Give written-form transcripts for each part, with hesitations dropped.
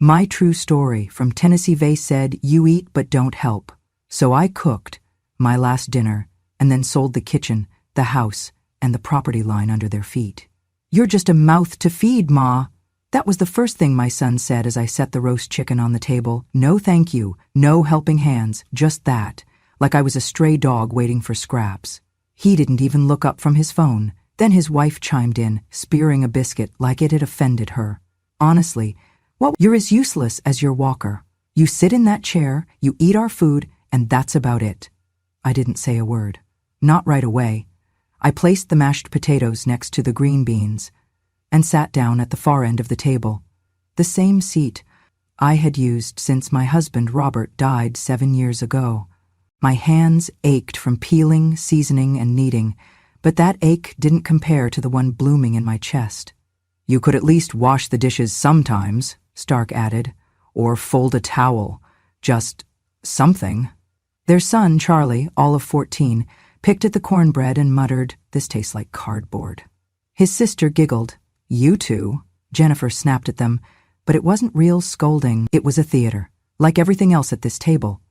My true story from Tennessee Vase said, "You eat but don't help." So I cooked my last dinner and then sold the kitchen, the house, and the property line under their feet. "You're just a mouth to feed, Ma." That was the first thing my son said as I set the roast chicken on the table. No thank you, no helping hands, just that, like I was a stray dog waiting for scraps. He didn't even look up from his phone. Then his wife chimed in, spearing a biscuit like it had offended her. "Honestly, you're as useless as your walker. You sit in that chair, you eat our food, and that's about it." I didn't say a word. Not right away. I placed the mashed potatoes next to the green beans and sat down at the far end of the table, the same seat I had used since my husband Robert died 7 years ago. My hands ached from peeling, seasoning, and kneading, but that ache didn't compare to the one blooming in my chest. "You could at least wash the dishes sometimes," Stark added, "or fold a towel. Just something." Their son, Charlie, all of 14, picked at the cornbread and muttered, "This tastes like cardboard." His sister giggled. "You two," Jennifer snapped at them, but it wasn't real scolding. It was a theater, like everything else at this table.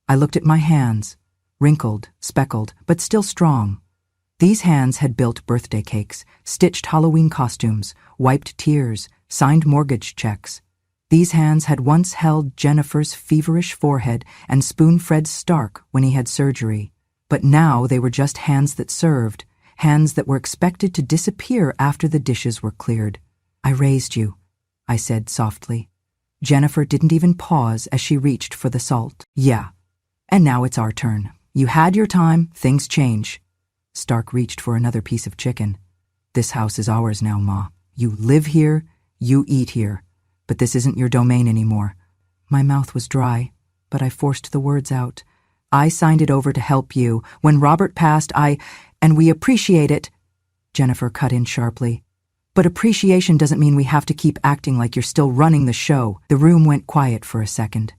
I looked at my hands, wrinkled, speckled, but still strong. These hands had built birthday cakes, stitched Halloween costumes, wiped tears, signed mortgage checks. These hands had once held Jennifer's feverish forehead and spooned Fred Stark when he had surgery. But now they were just hands that served, hands that were expected to disappear after the dishes were cleared. "I raised you," I said softly. Jennifer didn't even pause as she reached for the salt. "Yeah. And now it's our turn. You had your time, things change." Stark reached for another piece of chicken. "This house is ours now, Ma. You live here, you eat here. But this isn't your domain anymore." My mouth was dry, but I forced the words out. "I signed it over to help you. When Robert passed, and we appreciate it." Jennifer cut in sharply. "But appreciation doesn't mean we have to keep acting like you're still running the show." The room went quiet for a second.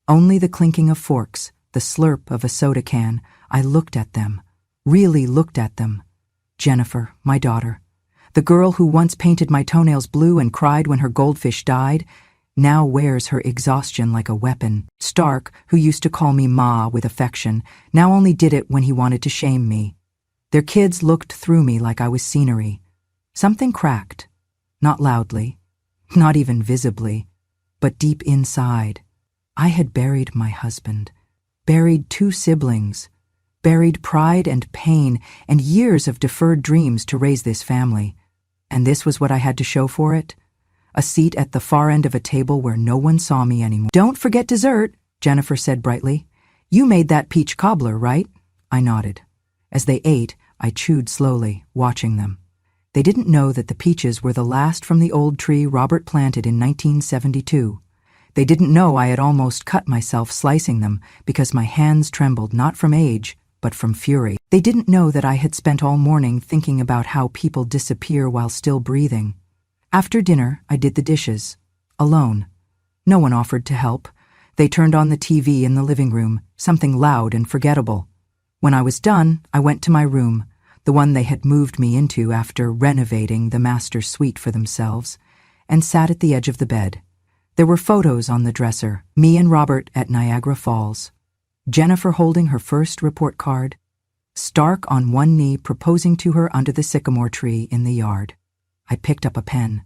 Only the clinking of forks, the slurp of a soda can. I looked at them, really looked at them. Jennifer, my daughter. The girl who once painted my toenails blue and cried when her goldfish died, now wears her exhaustion like a weapon. Stark, who used to call me Ma with affection, now only did it when he wanted to shame me. Their kids looked through me like I was scenery. Something cracked. Not loudly, not even visibly, but deep inside. I had buried my husband, buried 2 siblings, buried pride and pain and years of deferred dreams to raise this family. And this was what I had to show for it? A seat at the far end of a table where no one saw me anymore. "Don't forget dessert," Jennifer said brightly. "You made that peach cobbler, right?" I nodded. As they ate, I chewed slowly, watching them. They didn't know that the peaches were the last from the old tree Robert planted in 1972. They didn't know I had almost cut myself slicing them because my hands trembled not from age, but from fury. They didn't know that I had spent all morning thinking about how people disappear while still breathing. After dinner, I did the dishes, alone. No one offered to help. They turned on the TV in the living room, something loud and forgettable. When I was done, I went to my room, the one they had moved me into after renovating the master suite for themselves, and sat at the edge of the bed. There were photos on the dresser, me and Robert at Niagara Falls. Jennifer holding her first report card, Stark on one knee proposing to her under the sycamore tree in the yard. I picked up a pen,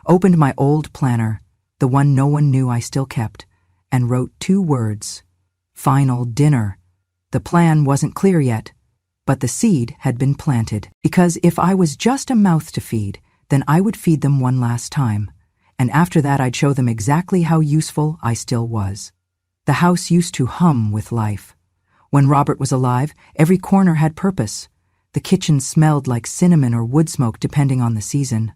opened my old planner, the one no one knew I still kept, and wrote 2 words, "Final dinner." The plan wasn't clear yet, but the seed had been planted. Because if I was just a mouth to feed, then I would feed them one last time, and after that I'd show them exactly how useful I still was. The house used to hum with life. When Robert was alive, every corner had purpose. The kitchen smelled like cinnamon or wood smoke depending on the season.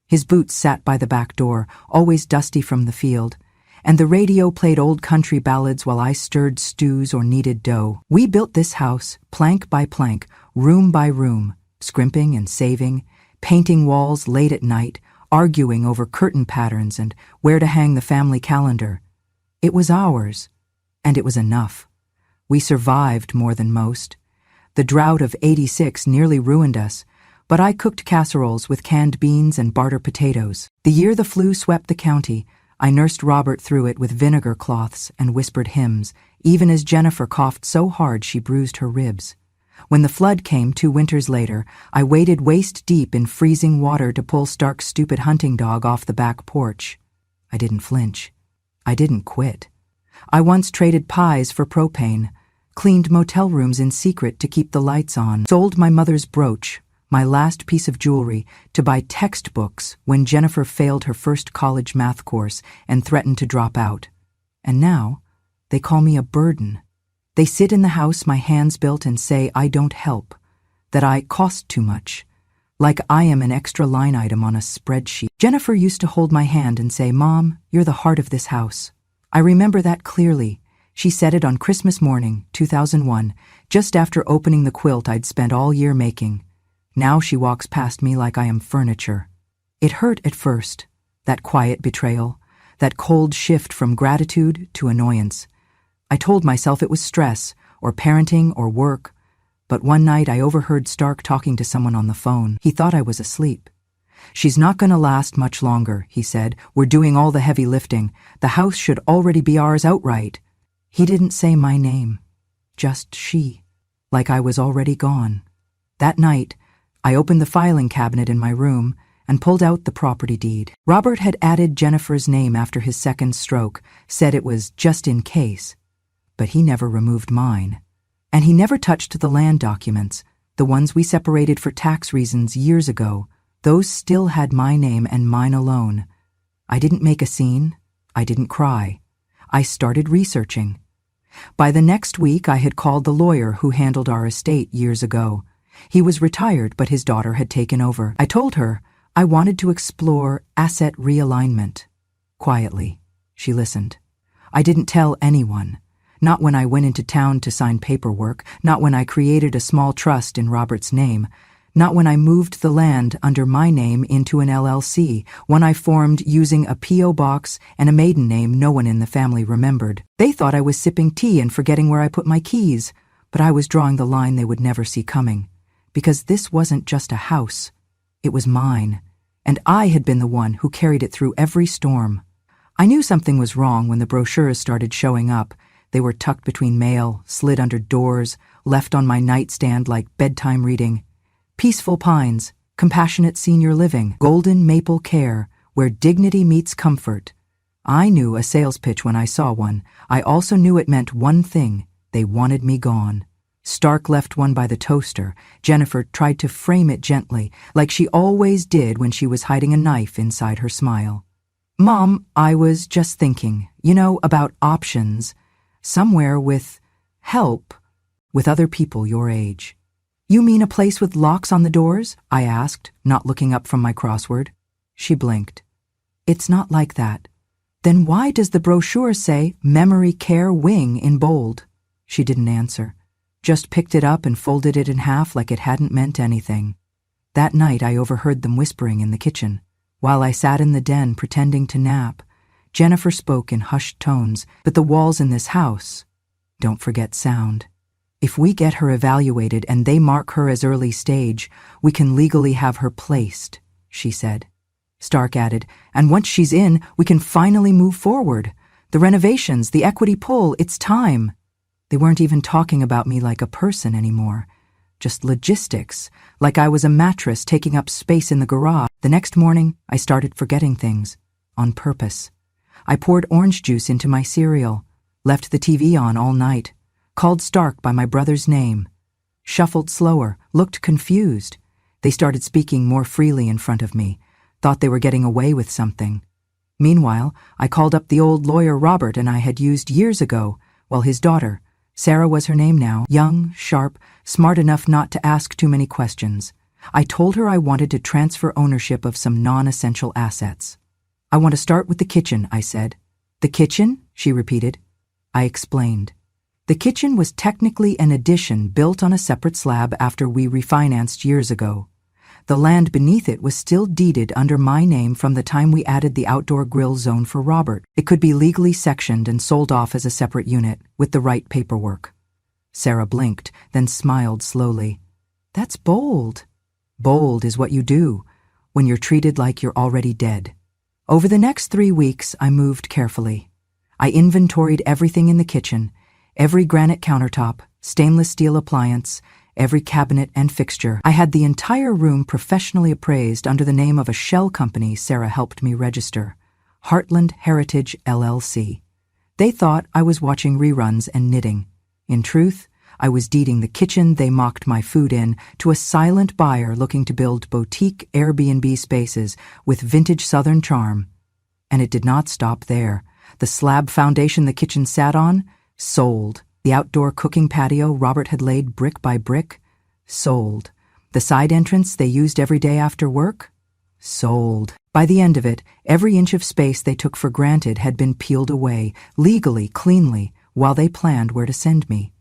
His boots sat by the back door, always dusty from the field, and the radio played old country ballads while I stirred stews or kneaded dough. We built this house, plank by plank, room by room, scrimping and saving, painting walls late at night, arguing over curtain patterns and where to hang the family calendar. It was ours, and it was enough. We survived more than most. The drought of '86 nearly ruined us, but I cooked casseroles with canned beans and barter potatoes. The year the flu swept the county, I nursed Robert through it with vinegar cloths and whispered hymns, even as Jennifer coughed so hard she bruised her ribs. When the flood came 2 winters later, I waded waist-deep in freezing water to pull Stark's stupid hunting dog off the back porch. I didn't flinch. I didn't quit. I once traded pies for propane, cleaned motel rooms in secret to keep the lights on, sold my mother's brooch, my last piece of jewelry, to buy textbooks when Jennifer failed her first college math course and threatened to drop out. And now, they call me a burden. They sit in the house my hands built and say I don't help, that I cost too much, like I am an extra line item on a spreadsheet. Jennifer used to hold my hand and say, "Mom, you're the heart of this house." I remember that clearly. She said it on Christmas morning, 2001, just after opening the quilt I'd spent all year making. Now she walks past me like I am furniture. It hurt at first, that quiet betrayal, that cold shift from gratitude to annoyance. I told myself it was stress, or parenting, or work, but one night I overheard Stark talking to someone on the phone. He thought I was asleep. "She's not going to last much longer," he said. "We're doing all the heavy lifting. The house should already be ours outright." He didn't say my name, just she, like I was already gone. That night, I opened the filing cabinet in my room and pulled out the property deed. Robert had added Jennifer's name after his second stroke, said it was just in case. But he never removed mine. And he never touched the land documents, the ones we separated for tax reasons years ago. Those still had my name and mine alone. I didn't make a scene. I didn't cry. I started researching. By the next week, I had called the lawyer who handled our estate years ago. He was retired, but his daughter had taken over. I told her I wanted to explore asset realignment. Quietly, she listened. I didn't tell anyone. Not when I went into town to sign paperwork, not when I created a small trust in Robert's name, not when I moved the land under my name into an LLC, one I formed using a P.O. box and a maiden name no one in the family remembered. They thought I was sipping tea and forgetting where I put my keys, but I was drawing the line they would never see coming. Because this wasn't just a house. It was mine, and I had been the one who carried it through every storm. I knew something was wrong when the brochures started showing up. They were tucked between mail, slid under doors, left on my nightstand like bedtime reading. Peaceful Pines, Compassionate Senior Living, Golden Maple Care, where dignity meets comfort. I knew a sales pitch when I saw one. I also knew it meant one thing. They wanted me gone. Stark left one by the toaster. Jennifer tried to frame it gently, like she always did when she was hiding a knife inside her smile. "Mom, I was just thinking, about options. Somewhere with help, with other people your age." "You mean a place with locks on the doors?" I asked, not looking up from my crossword. She blinked. "It's not like that." "Then why does the brochure say Memory Care Wing in bold?" She didn't answer. Just picked it up and folded it in half like it hadn't meant anything. That night I overheard them whispering in the kitchen. While I sat in the den pretending to nap, Jennifer spoke in hushed tones, "But the walls in this house don't forget sound. If we get her evaluated and they mark her as early stage, we can legally have her placed," she said. Stark added, "And once she's in, we can finally move forward. The renovations, the equity pull, it's time." They weren't even talking about me like a person anymore. Just logistics, like I was a mattress taking up space in the garage. The next morning, I started forgetting things, on purpose. I poured orange juice into my cereal, left the TV on all night, called Stark by my brother's name, shuffled slower, looked confused. They started speaking more freely in front of me, thought they were getting away with something. Meanwhile, I called up the old lawyer Robert and I had used years ago, while his daughter, Sarah was her name now, young, sharp, smart enough not to ask too many questions. I told her I wanted to transfer ownership of some non-essential assets. "I want to start with the kitchen," I said. "The kitchen?" she repeated. I explained. The kitchen was technically an addition built on a separate slab after we refinanced years ago. The land beneath it was still deeded under my name from the time we added the outdoor grill zone for Robert. It could be legally sectioned and sold off as a separate unit, with the right paperwork. Sarah blinked, then smiled slowly. "That's bold." "Bold is what you do, when you're treated like you're already dead." Over the next 3 weeks, I moved carefully. I inventoried everything in the kitchen, every granite countertop, stainless steel appliance, every cabinet and fixture. I had the entire room professionally appraised under the name of a shell company Sarah helped me register, Heartland Heritage LLC. They thought I was watching reruns and knitting. In truth, I was deeding the kitchen they mocked my food in to a silent buyer looking to build boutique Airbnb spaces with vintage Southern charm. And it did not stop there. The slab foundation the kitchen sat on, sold. The outdoor cooking patio Robert had laid brick by brick, sold. The side entrance they used every day after work, sold. By the end of it, every inch of space they took for granted had been peeled away, legally, cleanly, while they planned where to send me.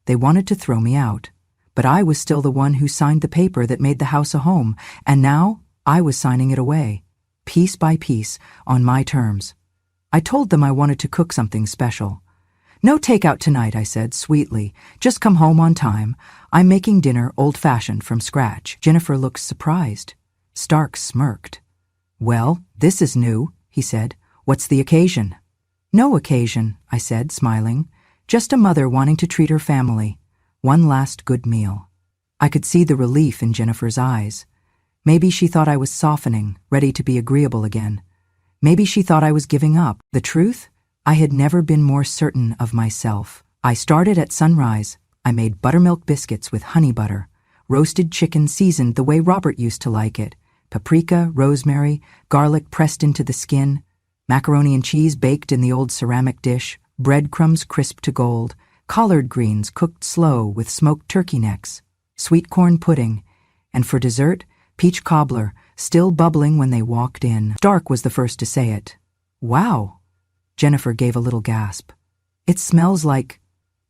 They wanted to throw me out. But I was still the one who signed the paper that made the house a home, and now I was signing it away, piece by piece, on my terms. I told them I wanted to cook something special. "No takeout tonight," I said sweetly. "Just come home on time. I'm making dinner old-fashioned from scratch." Jennifer looked surprised. Stark smirked. "Well, this is new," he said. "What's the occasion?" "No occasion," I said, smiling. "Just a mother wanting to treat her family. One last good meal." I could see the relief in Jennifer's eyes. Maybe she thought I was softening, ready to be agreeable again. Maybe she thought I was giving up. The truth? I had never been more certain of myself. I started at sunrise. I made buttermilk biscuits with honey butter, roasted chicken seasoned the way Robert used to like it, paprika, rosemary, garlic pressed into the skin, macaroni and cheese baked in the old ceramic dish, breadcrumbs crisped to gold, collard greens cooked slow with smoked turkey necks, sweet corn pudding, and for dessert, peach cobbler, still bubbling when they walked in. Stark was the first to say it. "Wow." Jennifer gave a little gasp. "It smells like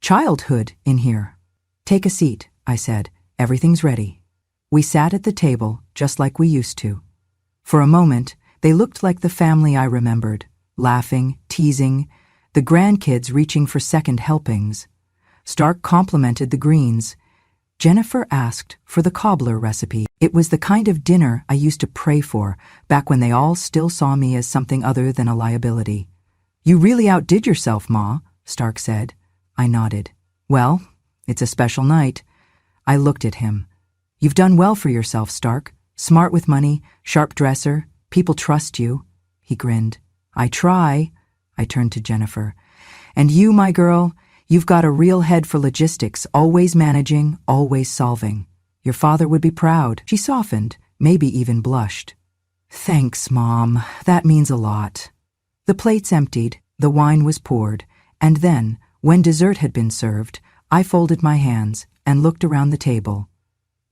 childhood in here." "Take a seat," I said. "Everything's ready." We sat at the table, just like we used to. For a moment, they looked like the family I remembered, laughing, teasing, the grandkids reaching for second helpings. Stark complimented the greens. Jennifer asked for the cobbler recipe. It was the kind of dinner I used to pray for, back when they all still saw me as something other than a liability. "You really outdid yourself, Ma," Stark said. I nodded. "Well, it's a special night." I looked at him. "You've done well for yourself, Stark. Smart with money, sharp dresser, people trust you." He grinned. "I try." I turned to Jennifer. "And you, my girl, you've got a real head for logistics, always managing, always solving. Your father would be proud." She softened, maybe even blushed. "Thanks, Mom. That means a lot." The plates emptied, the wine was poured, and then, when dessert had been served, I folded my hands and looked around the table.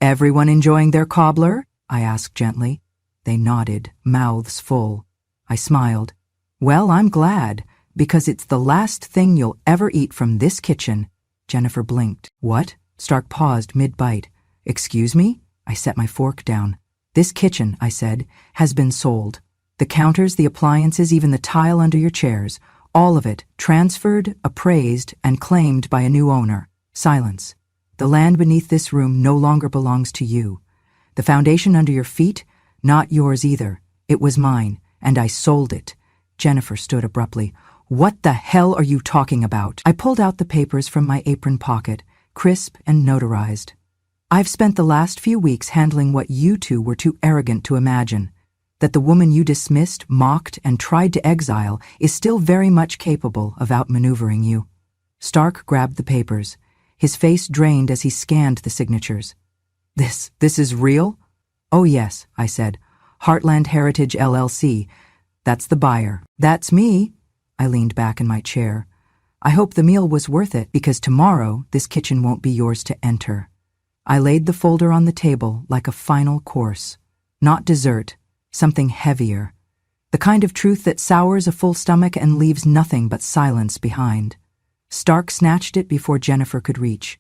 "Everyone enjoying their cobbler?" I asked gently. They nodded, mouths full. I smiled. "Well, I'm glad, because it's the last thing you'll ever eat from this kitchen." Jennifer blinked. "What?" Stark paused mid-bite. "Excuse me?" I set my fork down. "This kitchen," I said, "has been sold. The counters, the appliances, even the tile under your chairs, all of it transferred, appraised, and claimed by a new owner." Silence. "The land beneath this room no longer belongs to you. The foundation under your feet, not yours either. It was mine, and I sold it." Jennifer stood abruptly. "What the hell are you talking about?" I pulled out the papers from my apron pocket, crisp and notarized. "I've spent the last few weeks handling what you two were too arrogant to imagine. That the woman you dismissed, mocked, and tried to exile is still very much capable of outmaneuvering you." Stark grabbed the papers. His face drained as he scanned the signatures. This is real?" "Oh yes," I said. "Heartland Heritage LLC. That's the buyer." "That's me." I leaned back in my chair. "I hope the meal was worth it, because tomorrow this kitchen won't be yours to enter." I laid the folder on the table like a final course. Not dessert, something heavier. The kind of truth that sours a full stomach and leaves nothing but silence behind. Stark snatched it before Jennifer could reach.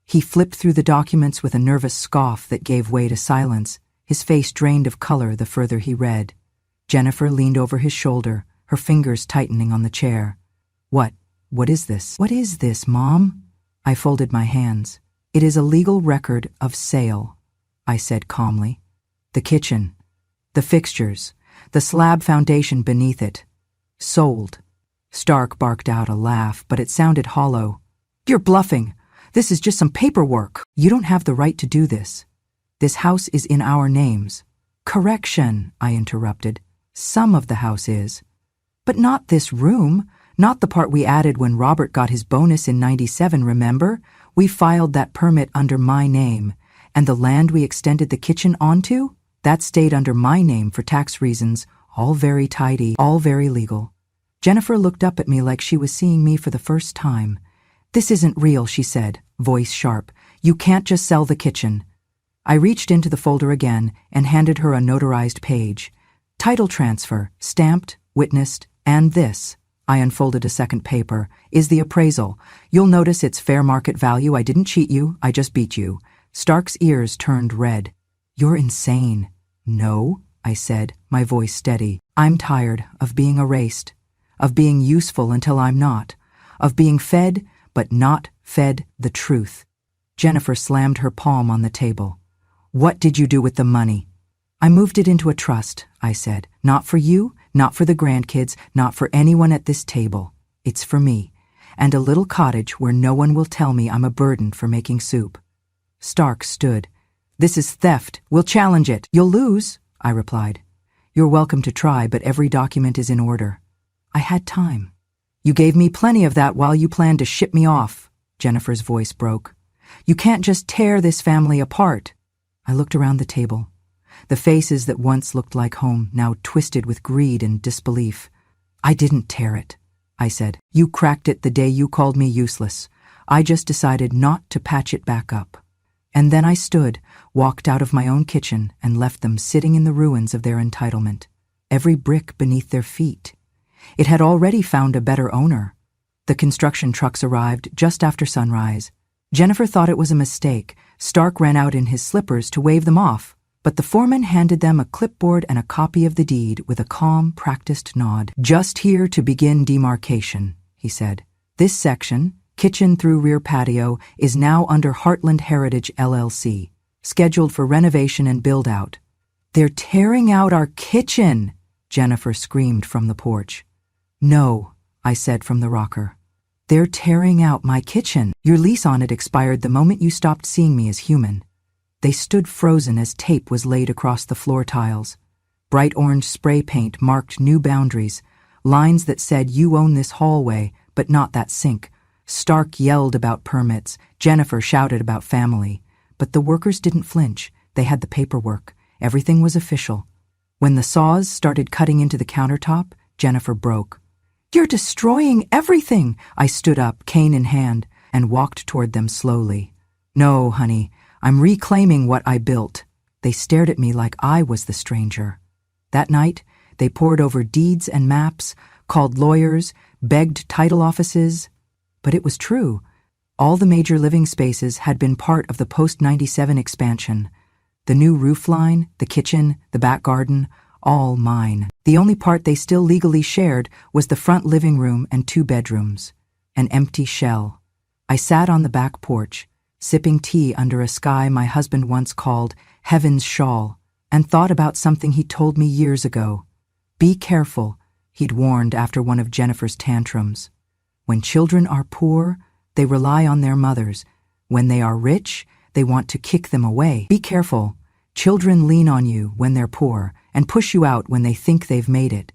He flipped through the documents with a nervous scoff that gave way to silence, his face drained of color the further he read. Jennifer leaned over his shoulder, her fingers tightening on the chair. What is this?" "What is this, Mom?" I folded my hands. "It is a legal record of sale," I said calmly. "The kitchen, the fixtures, the slab foundation beneath it. Sold. Stark barked out a laugh, but it sounded hollow. You're bluffing. This is just some paperwork. You don't have the right to do this. This house is in our names. Correction, I interrupted. Some of the house is. But not this room. Not the part we added when Robert got his bonus in '97, remember? We filed that permit under my name. And the land we extended the kitchen onto? That stayed under my name for tax reasons. All very tidy, all very legal. Jennifer looked up at me like she was seeing me for the first time. This isn't real, she said, voice sharp. You can't just sell the kitchen. I reached into the folder again and handed her a notarized page. Title transfer, stamped, witnessed, and this. I unfolded a second paper, is the appraisal. You'll notice it's fair market value. I didn't cheat you, I just beat you. Stark's ears turned red. You're insane. No, I said, my voice steady. I'm tired of being erased, of being useful until I'm not, of being fed but not fed the truth. Jennifer slammed her palm on the table. What did you do with the money? I moved it into a trust, I said. Not for you, not for the grandkids, not for anyone at this table. It's for me, and a little cottage where no one will tell me I'm a burden for making soup. Stark stood. This is theft. We'll challenge it. You'll lose, I replied. You're welcome to try, but every document is in order. I had time. You gave me plenty of that while you planned to ship me off. Jennifer's voice broke. You can't just tear this family apart. I looked around the table. The faces that once looked like home now twisted with greed and disbelief. I didn't tear it, I said. You cracked it the day you called me useless. I just decided not to patch it back up. And then I stood, walked out of my own kitchen, and left them sitting in the ruins of their entitlement, every brick beneath their feet. It had already found a better owner. The construction trucks arrived just after sunrise. Jennifer thought it was a mistake. Stark ran out in his slippers to wave them off, but the foreman handed them a clipboard and a copy of the deed with a calm, practiced nod. Just here to begin demarcation, he said. This section, kitchen through rear patio, is now under Heartland Heritage LLC, scheduled for renovation and build-out. They're tearing out our kitchen, Jennifer screamed from the porch. No, I said from the rocker. They're tearing out my kitchen. Your lease on it expired the moment you stopped seeing me as human. They stood frozen as tape was laid across the floor tiles. Bright orange spray paint marked new boundaries, lines that said you own this hallway, but not that sink. Stark yelled about permits. Jennifer shouted about family. But the workers didn't flinch. They had the paperwork. Everything was official. When the saws started cutting into the countertop, Jennifer broke. You're destroying everything! I stood up, cane in hand, and walked toward them slowly. No, honey, I'm reclaiming what I built. They stared at me like I was the stranger. That night, they pored over deeds and maps, called lawyers, begged title offices. But it was true. All the major living spaces had been part of the post-'97 expansion. The new roofline, the kitchen, the back garden, all mine. The only part they still legally shared was the front living room and 2 bedrooms. An empty shell. I sat on the back porch, sipping tea under a sky my husband once called heaven's shawl, and thought about something he told me years ago. Be careful, he'd warned after one of Jennifer's tantrums. When children are poor, they rely on their mothers. When they are rich, they want to kick them away. Be careful. Children lean on you when they're poor and push you out when they think they've made it.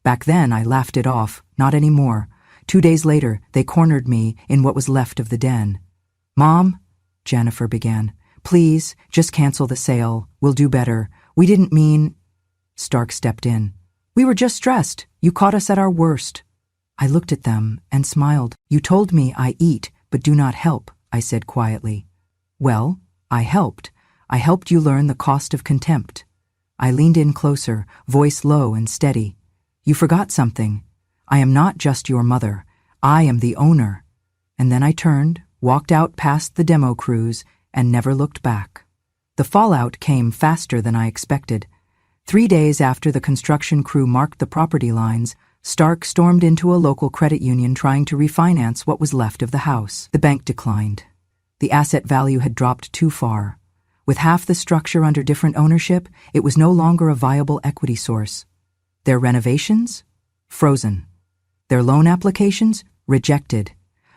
Back then, I laughed it off. Not anymore. 2 days later, they cornered me in what was left of the den. Mom, Jennifer began, please, just cancel the sale. We'll do better. We didn't mean... Stark stepped in. We were just stressed. You caught us at our worst. I looked at them and smiled. You told me I eat, but do not help, I said quietly. Well, I helped. I helped you learn the cost of contempt. I leaned in closer, voice low and steady. You forgot something. I am not just your mother. I am the owner. And then I turned, walked out past the demo crews, and never looked back. The fallout came faster than I expected. 3 days after the construction crew marked the property lines, Stark stormed into a local credit union trying to refinance what was left of the house. The bank declined. The asset value had dropped too far. With half the structure under different ownership, it was no longer a viable equity source. Their renovations? Frozen. Their loan applications? Rejected.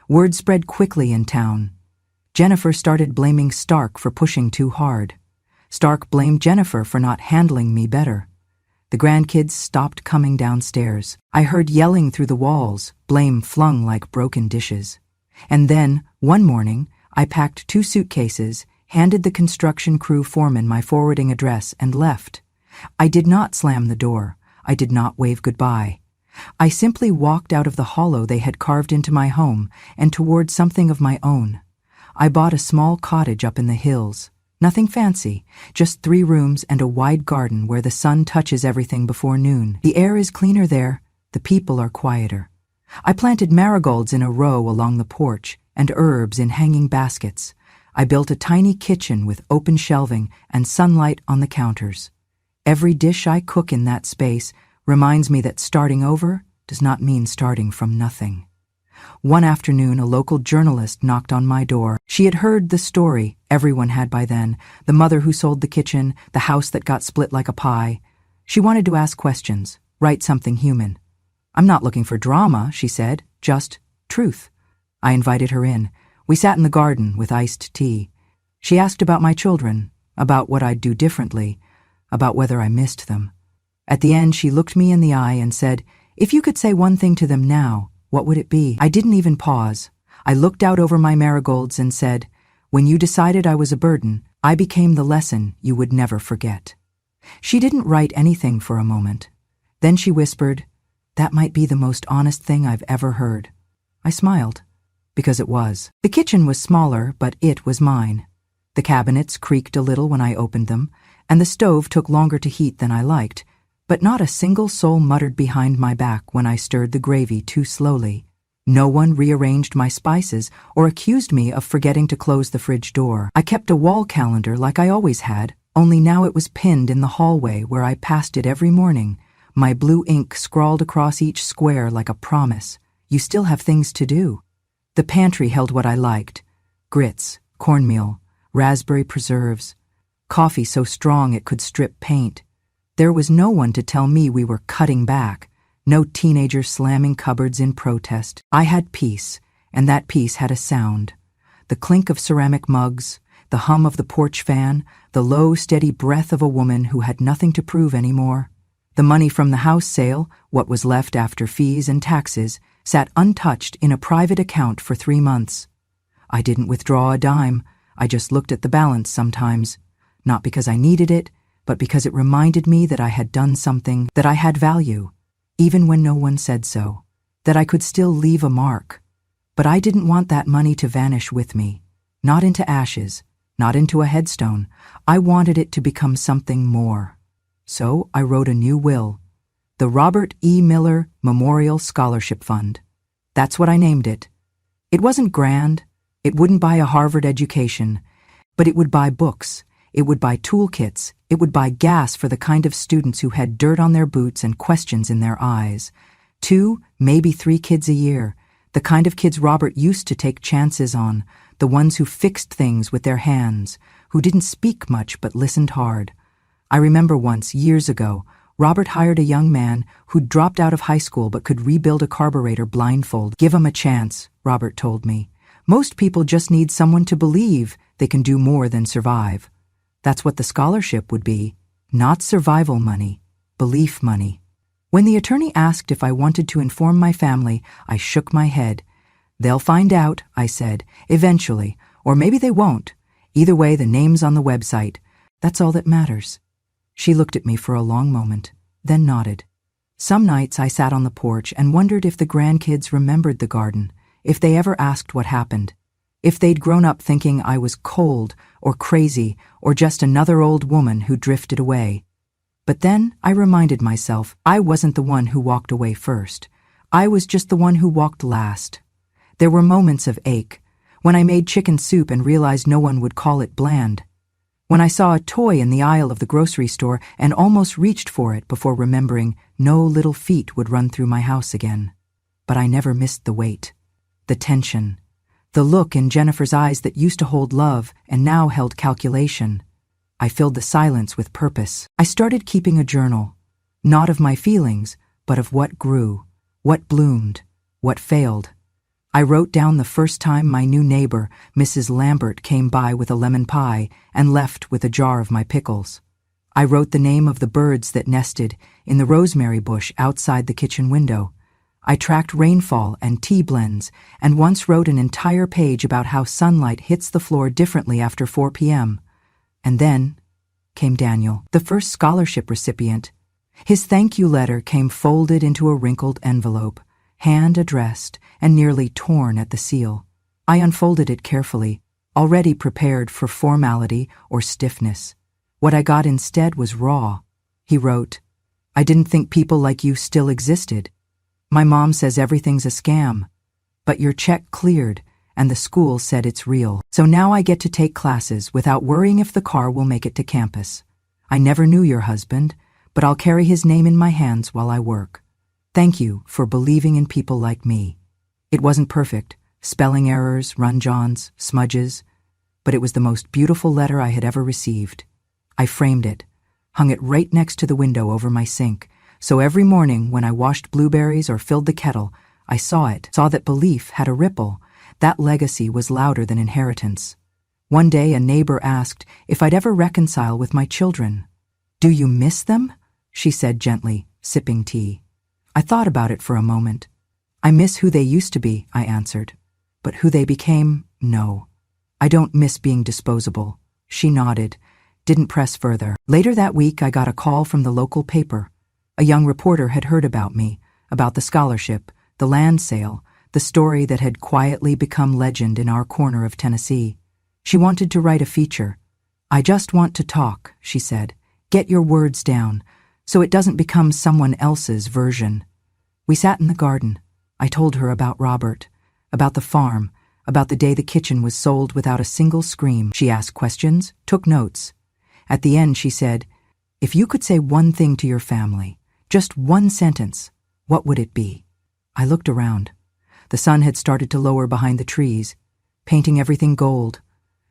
Word spread quickly in town. Jennifer started blaming Stark for pushing too hard. Stark blamed Jennifer for not handling me better. The grandkids stopped coming downstairs. I heard yelling through the walls, blame flung like broken dishes. And then, one morning, I packed 2 suitcases, handed the construction crew foreman my forwarding address, and left. I did not slam the door. I did not wave goodbye. I simply walked out of the hollow they had carved into my home and toward something of my own. I bought a small cottage up in the hills. Nothing fancy, just 3 rooms and a wide garden where the sun touches everything before noon. The air is cleaner there, the people are quieter. I planted marigolds in a row along the porch and herbs in hanging baskets. I built a tiny kitchen with open shelving and sunlight on the counters. Every dish I cook in that space reminds me that starting over does not mean starting from nothing. One afternoon, a local journalist knocked on my door. She had heard the story everyone had by then, the mother who sold the kitchen, the house that got split like a pie. She wanted to ask questions, write something human. "I'm not looking for drama," she said, "just truth." I invited her in. We sat in the garden with iced tea. She asked about my children, about what I'd do differently, about whether I missed them. At the end, she looked me in the eye and said, "If you could say one thing to them now, what would it be?" I didn't even pause. I looked out over my marigolds and said, "When you decided I was a burden, I became the lesson you would never forget." She didn't write anything for a moment. Then she whispered, "That might be the most honest thing I've ever heard." I smiled, because it was. The kitchen was smaller, but it was mine. The cabinets creaked a little when I opened them, and the stove took longer to heat than I liked, but not a single soul muttered behind my back when I stirred the gravy too slowly. No one rearranged my spices or accused me of forgetting to close the fridge door. I kept a wall calendar like I always had, only now it was pinned in the hallway where I passed it every morning, my blue ink scrawled across each square like a promise. You still have things to do. The pantry held what I liked: grits, cornmeal, raspberry preserves, coffee so strong it could strip paint. There was no one to tell me we were cutting back, no teenager slamming cupboards in protest. I had peace, and that peace had a sound. The clink of ceramic mugs, the hum of the porch fan, the low, steady breath of a woman who had nothing to prove anymore. The money from the house sale, what was left after fees and taxes, sat untouched in a private account for 3 months. I didn't withdraw a dime. I just looked at the balance sometimes, not because I needed it, but because it reminded me that I had done something, that I had value, even when no one said so, that I could still leave a mark. But I didn't want that money to vanish with me, not into ashes, not into a headstone. I wanted it to become something more. So I wrote a new will, the Robert E. Miller Memorial Scholarship Fund. That's what I named it. It wasn't grand. It wouldn't buy a Harvard education, but it would buy books. It would buy toolkits. It would buy gas for the kind of students who had dirt on their boots and questions in their eyes. 2, maybe 3 kids a year, the kind of kids Robert used to take chances on, the ones who fixed things with their hands, who didn't speak much but listened hard. I remember once, years ago, Robert hired a young man who'd dropped out of high school but could rebuild a carburetor blindfold. "Give him a chance," Robert told me. "Most people just need someone to believe they can do more than survive." That's what the scholarship would be, not survival money, belief money. When the attorney asked if I wanted to inform my family, I shook my head. "They'll find out," I said, "eventually, or maybe they won't. Either way, the name's on the website. That's all that matters." She looked at me for a long moment, then nodded. Some nights I sat on the porch and wondered if the grandkids remembered the garden, if they ever asked what happened, if they'd grown up thinking I was cold or crazy or just another old woman who drifted away. But then I reminded myself I wasn't the one who walked away first. I was just the one who walked last. There were moments of ache, when I made chicken soup and realized no one would call it bland, when I saw a toy in the aisle of the grocery store and almost reached for it before remembering no little feet would run through my house again. But I never missed the wait, the tension, the look in Jennifer's eyes that used to hold love and now held calculation. I filled the silence with purpose. I started keeping a journal. Not of my feelings, but of what grew, what bloomed, what failed. I wrote down the first time my new neighbor, Mrs. Lambert, came by with a lemon pie and left with a jar of my pickles. I wrote the name of the birds that nested in the rosemary bush outside the kitchen window. I tracked rainfall and tea blends, and once wrote an entire page about how sunlight hits the floor differently after 4 p.m. And then came Daniel, the first scholarship recipient. His thank you letter came folded into a wrinkled envelope, hand-addressed and nearly torn at the seal. I unfolded it carefully, already prepared for formality or stiffness. What I got instead was raw. He wrote, "I didn't think people like you still existed. My mom says everything's a scam, but your check cleared and the school said it's real. So now I get to take classes without worrying if the car will make it to campus. I never knew your husband, but I'll carry his name in my hands while I work. Thank you for believing in people like me." It wasn't perfect, spelling errors, run-johns, smudges, but it was the most beautiful letter I had ever received. I framed it, hung it right next to the window over my sink, so every morning when I washed blueberries or filled the kettle, I saw that belief had a ripple. That legacy was louder than inheritance. One day a neighbor asked if I'd ever reconcile with my children. "Do you miss them?" she said gently, sipping tea. I thought about it for a moment. "I miss who they used to be," I answered. "But who they became, no. I don't miss being disposable." She nodded, didn't press further. Later that week I got a call from the local paper. A young reporter had heard about me, about the scholarship, the land sale, the story that had quietly become legend in our corner of Tennessee. She wanted to write a feature. "I just want to talk," she said. "Get your words down, so it doesn't become someone else's version." We sat in the garden. I told her about Robert, about the farm, about the day the kitchen was sold without a single scream. She asked questions, took notes. At the end she said, "If you could say one thing to your family, just one sentence, what would it be?" I looked around. The sun had started to lower behind the trees, painting everything gold.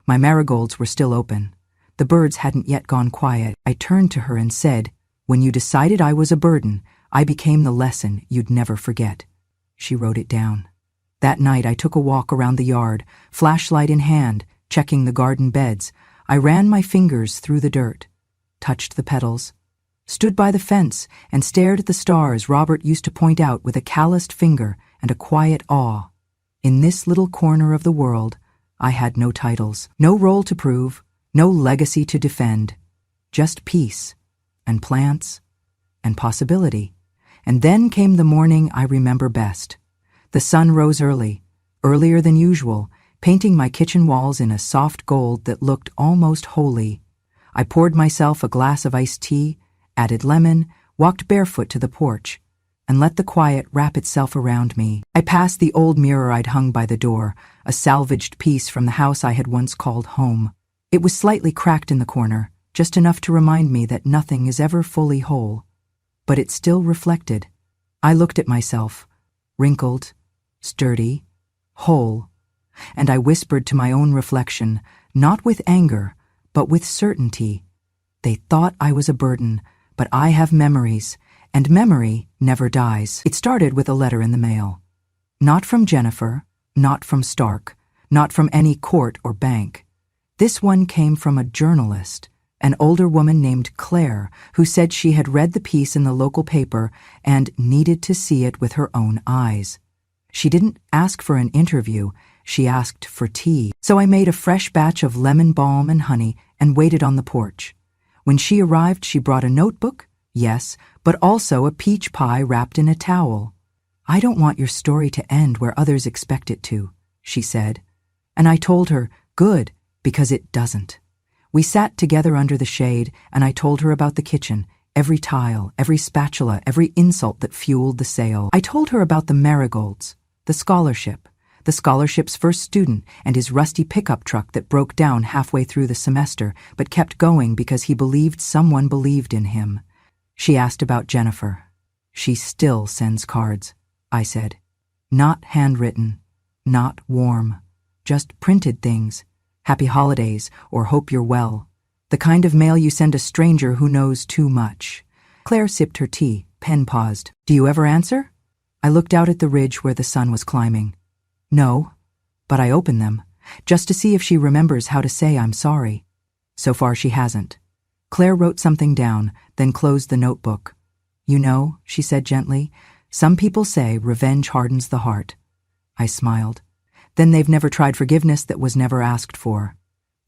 My marigolds were still open. The birds hadn't yet gone quiet. I turned to her and said, "When you decided I was a burden, I became the lesson you'd never forget." She wrote it down. That night I took a walk around the yard, flashlight in hand, checking the garden beds. I ran my fingers through the dirt, touched the petals, stood by the fence and stared at the stars Robert used to point out with a calloused finger and a quiet awe. In this little corner of the world, I had no titles, no role to prove, no legacy to defend, just peace and plants and possibility. And then came the morning I remember best. The sun rose early, earlier than usual, painting my kitchen walls in a soft gold that looked almost holy. I poured myself a glass of iced tea, added lemon, walked barefoot to the porch, and let the quiet wrap itself around me. I passed the old mirror I'd hung by the door, a salvaged piece from the house I had once called home. It was slightly cracked in the corner, just enough to remind me that nothing is ever fully whole. But it still reflected. I looked at myself, wrinkled, sturdy, whole, and I whispered to my own reflection, not with anger, but with certainty. They thought I was a burden, but I have memories, and memory never dies. It started with a letter in the mail. Not from Jennifer, not from Stark, not from any court or bank. This one came from a journalist, an older woman named Claire, who said she had read the piece in the local paper and needed to see it with her own eyes. She didn't ask for an interview, she asked for tea. So I made a fresh batch of lemon balm and honey and waited on the porch. When she arrived, she brought a notebook, yes, but also a peach pie wrapped in a towel. "I don't want your story to end where others expect it to," she said. And I told her, good, because it doesn't. We sat together under the shade, and I told her about the kitchen, every tile, every spatula, every insult that fueled the sale. I told her about the marigolds, the scholarship's first student, and his rusty pickup truck that broke down halfway through the semester, but kept going because he believed someone believed in him. She asked about Jennifer. "She still sends cards," I said. "Not handwritten, not warm, just printed things. Happy holidays or hope you're well. The kind of mail you send a stranger who knows too much. Claire sipped her tea. Pen paused. Do you ever answer? I looked out at the ridge where the sun was climbing. No, but I opened them, just to see if she remembers how to say I'm sorry. So far she hasn't. Claire wrote something down, then closed the notebook. You know, she said gently, some people say revenge hardens the heart. I smiled. Then they've never tried forgiveness that was never asked for.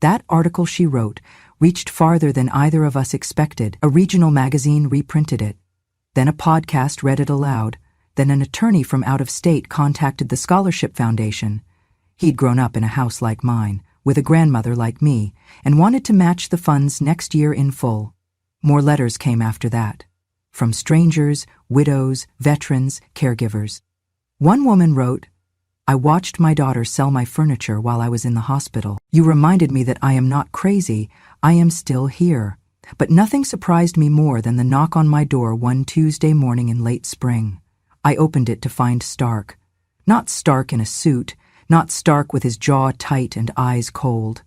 That article she wrote reached farther than either of us expected. A regional magazine reprinted it. Then a podcast read it aloud. Then an attorney from out of state contacted the Scholarship Foundation. He'd grown up in a house like mine, with a grandmother like me, and wanted to match the funds next year in full. More letters came after that. From strangers, widows, veterans, caregivers. One woman wrote, I watched my daughter sell my furniture while I was in the hospital. You reminded me that I am not crazy, I am still here. But nothing surprised me more than the knock on my door one Tuesday morning in late spring. I opened it to find Stark. Not Stark in a suit, not Stark with his jaw tight and eyes cold.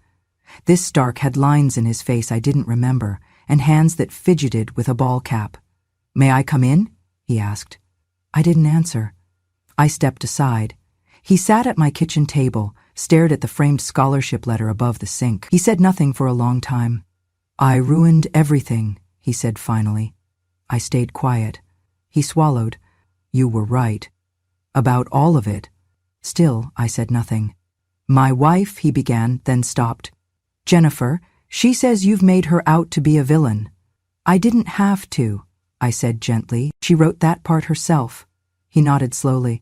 This Stark had lines in his face I didn't remember, and hands that fidgeted with a ball cap. May I come in? He asked. I didn't answer. I stepped aside. He sat at my kitchen table, stared at the framed scholarship letter above the sink. He said nothing for a long time. I ruined everything, he said finally. I stayed quiet. He swallowed. You were right. About all of it. Still, I said nothing. My wife, he began, then stopped. Jennifer, she says you've made her out to be a villain. I didn't have to, I said gently. She wrote that part herself. He nodded slowly.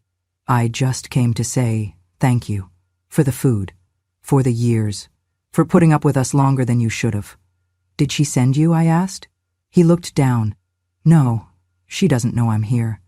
I just came to say thank you. For the food. For the years. For putting up with us longer than you should have. Did she send you? I asked. He looked down. No, she doesn't know I'm here.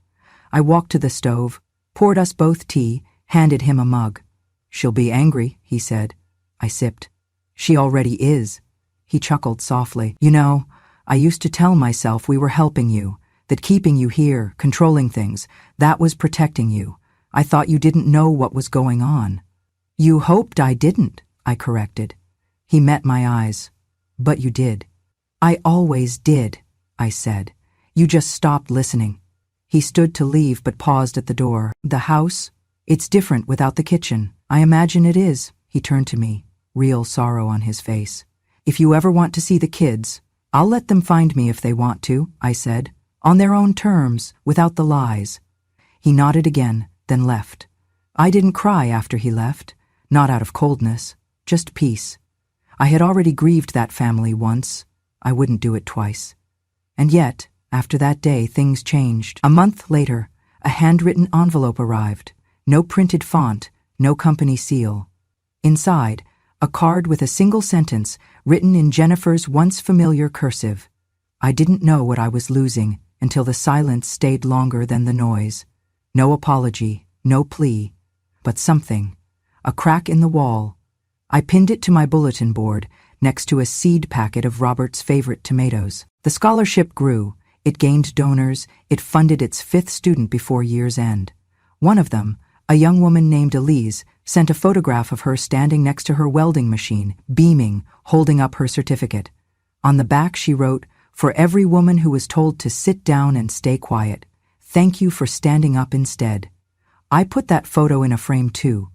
I walked to the stove, poured us both tea, handed him a mug. She'll be angry, he said. I sipped. She already is. He chuckled softly. You know, I used to tell myself we were helping you, that keeping you here, controlling things, that was protecting you. I thought you didn't know what was going on. You hoped I didn't, I corrected. He met my eyes. But you did. I always did, I said. You just stopped listening. He stood to leave but paused at the door. The house? It's different without the kitchen. I imagine it is. He turned to me, real sorrow on his face. If you ever want to see the kids, I'll let them find me if they want to, I said. On their own terms, without the lies. He nodded again, then left. I didn't cry after he left. Not out of coldness, just peace. I had already grieved that family once. I wouldn't do it twice. And yet, after that day, things changed. A month later, a handwritten envelope arrived. No printed font, no company seal. Inside, a card with a single sentence written in Jennifer's once familiar cursive. I didn't know what I was losing until the silence stayed longer than the noise. No apology, no plea, but something. A crack in the wall. I pinned it to my bulletin board next to a seed packet of Robert's favorite tomatoes. The scholarship grew. It gained donors. It funded its 5th student before year's end. One of them, a young woman named Elise, sent a photograph of her standing next to her welding machine, beaming, holding up her certificate. On the back she wrote, For every woman who was told to sit down and stay quiet, thank you for standing up instead. I put that photo in a frame too.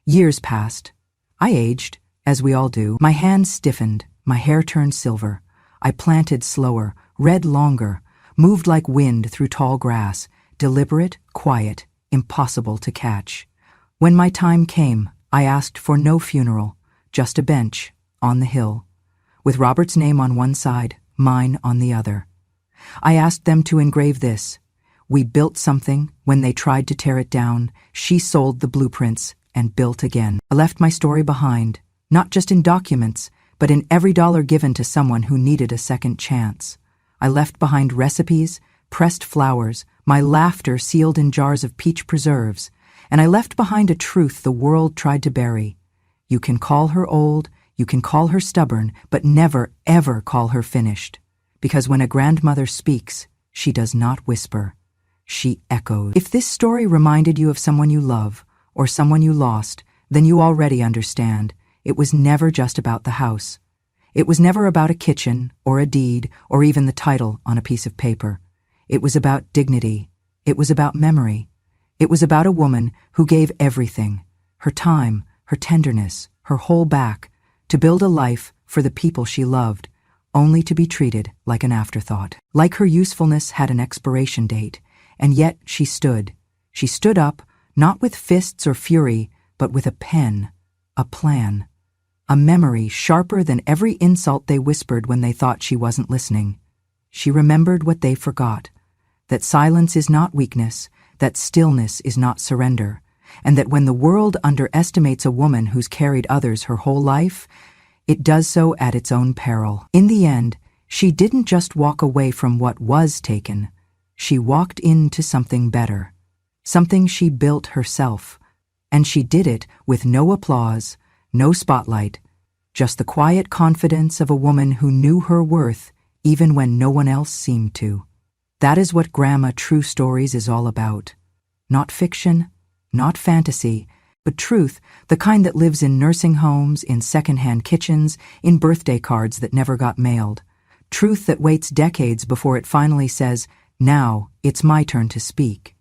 Years passed. I aged, as we all do. My hands stiffened, my hair turned silver. I planted slower, read longer, moved like wind through tall grass, deliberate, quiet, impossible to catch. When my time came, I asked for no funeral, just a bench, on the hill, with Robert's name on one side, mine on the other. I asked them to engrave this. We built something. When they tried to tear it down, she sold the blueprints and built again. I left my story behind, not just in documents, but in every dollar given to someone who needed a second chance. I left behind recipes, pressed flowers, my laughter sealed in jars of peach preserves, and I left behind a truth the world tried to bury. You can call her old, you can call her stubborn, but never, ever call her finished. Because when a grandmother speaks, she does not whisper. She echoes. If this story reminded you of someone you love, or someone you lost, then you already understand. It was never just about the house. It was never about a kitchen, or a deed, or even the title on a piece of paper. It was about dignity. It was about memory. It was about a woman who gave everything, her time, her tenderness, her whole back, to build a life for the people she loved, only to be treated like an afterthought. Like her usefulness had an expiration date, and yet she stood. She stood up, not with fists or fury, but with a pen, a plan, a memory sharper than every insult they whispered when they thought she wasn't listening. She remembered what they forgot, that silence is not weakness, that stillness is not surrender, and that when the world underestimates a woman who's carried others her whole life, it does so at its own peril. In the end, she didn't just walk away from what was taken. She walked into something better, something she built herself. And she did it with no applause, no spotlight, just the quiet confidence of a woman who knew her worth even when no one else seemed to. That is what Grandma True Stories is all about. Not fiction, not fantasy, but truth, the kind that lives in nursing homes, in secondhand kitchens, in birthday cards that never got mailed. Truth that waits decades before it finally says, "Now, it's my turn to speak."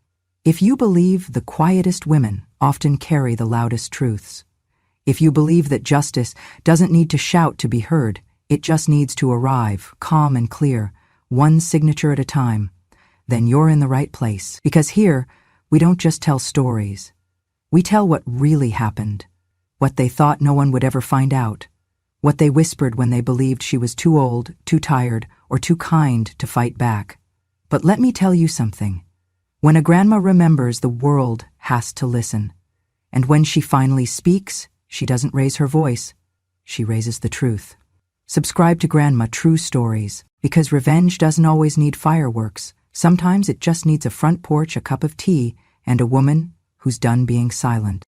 If you believe the quietest women often carry the loudest truths, if you believe that justice doesn't need to shout to be heard, it just needs to arrive, calm and clear, one signature at a time, then you're in the right place. Because here, we don't just tell stories. We tell what really happened, what they thought no one would ever find out, what they whispered when they believed she was too old, too tired, or too kind to fight back. But let me tell you something. When a grandma remembers, the world has to listen. And when she finally speaks, she doesn't raise her voice. She raises the truth. Subscribe to Grandma True Stories, because revenge doesn't always need fireworks. Sometimes it just needs a front porch, a cup of tea, and a woman who's done being silent.